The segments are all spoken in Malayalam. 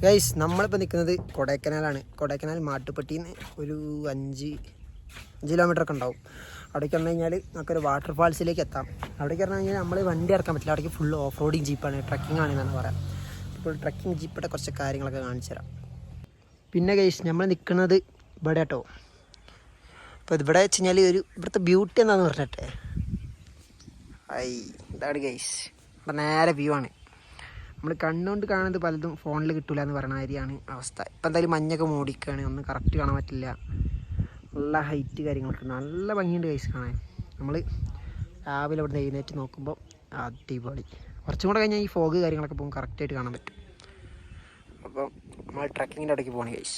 ഗൈസ് നമ്മളിപ്പോൾ നിൽക്കുന്നത് കൊടൈക്കനാലാണ്. കൊടൈക്കനാൽ മാട്ടുപ്പെട്ടിന്ന് ഒരു 5 കിലോമീറ്റർ ഒക്കെ ഉണ്ടാവും. അവിടേക്ക് വന്നു കഴിഞ്ഞാൽ നമുക്കൊരു വാട്ടർഫാൾസിലേക്ക് എത്താം. അവിടേക്ക് പറഞ്ഞു കഴിഞ്ഞാൽ നമ്മൾ വണ്ടി ഇറക്കാൻ പറ്റില്ല. അവിടേക്ക് ഫുൾ ഓഫ് റോഡിങ് ജീപ്പാണ്, ട്രക്കിംഗ് ആണെന്നാണ് പറയാം. ഇപ്പോൾ ട്രക്കിംഗ് ജീപ്പിൻ്റെ കുറച്ച് കാര്യങ്ങളൊക്കെ കാണിച്ചു തരാം. പിന്നെ ഗൈസ് നമ്മൾ നിൽക്കുന്നത് ഇവിടെ കേട്ടോ. അപ്പോൾ ഇവിടെ വെച്ച് കഴിഞ്ഞാൽ ഇവിടുത്തെ ബ്യൂട്ടി എന്താണെന്ന് പറഞ്ഞിട്ടെ, ഇതാണ് ഗൈസ്. ഇവിടെ നേരെ വ്യൂ ആണ്. നമ്മൾ കണ്ണുകൊണ്ട് കാണുന്നത് പലതും ഫോണിൽ കിട്ടില്ല എന്ന് പറയുന്ന കാര്യമാണ് അവസ്ഥ. ഇപ്പം എന്തായാലും മഞ്ഞൊക്കെ മൂടിക്കുകയാണ്, ഒന്നും കറക്റ്റ് കാണാൻ പറ്റില്ല. നല്ല ഹൈറ്റ് കാര്യങ്ങളൊക്കെ നല്ല ഭംഗിയുണ്ട് ഗൈസ് കാണാൻ. നമ്മൾ രാവിലെ ഇവിടെ എഴുന്നേറ്റ് നോക്കുമ്പോൾ അടിപൊളി. കുറച്ചും കൂടെ കഴിഞ്ഞാൽ ഈ ഫോഗ് കാര്യങ്ങളൊക്കെ പോകും, കറക്റ്റായിട്ട് കാണാൻ പറ്റും. അപ്പോൾ നമ്മൾ ട്രക്കിങ്ങിൻ്റെ അവിടേക്ക് പോകണം ഗൈസ്.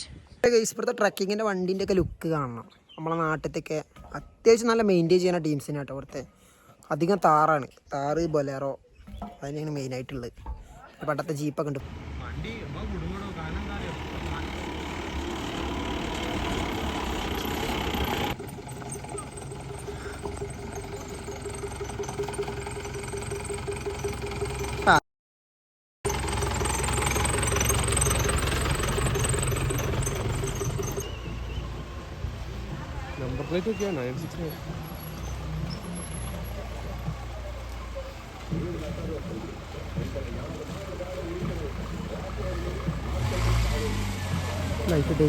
ഇവിടുത്തെ ട്രക്കിങ്ങിൻ്റെ വണ്ടീൻ്റെ ഒക്കെ ലുക്ക് കാണണം. നമ്മളെ നാട്ടിലത്തൊക്കെ അത്യാവശ്യം നല്ല മെയിൻറ്റെയിൻ ചെയ്യുന്ന ടീംസിന് കേട്ടോ. ഇവിടുത്തെ അധികം താറാണ്, താറ് ബൊലേറോ അതിനാണ് മെയിനായിട്ടുള്ളത്. പണ്ടത്തെ ജീപ്പൊക്കെ ഉണ്ട്. നമ്പർ പ്ലേറ്റ് ഒക്കെയാണ് 969. ലൈഫ് ഇട്ടേ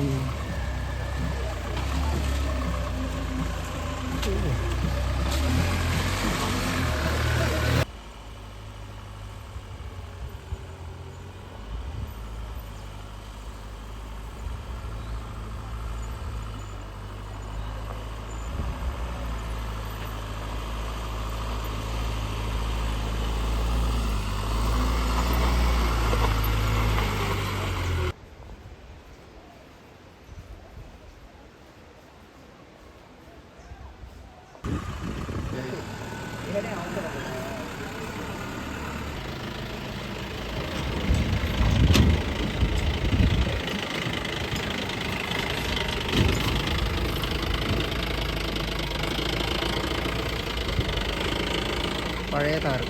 പഴയ താറ്.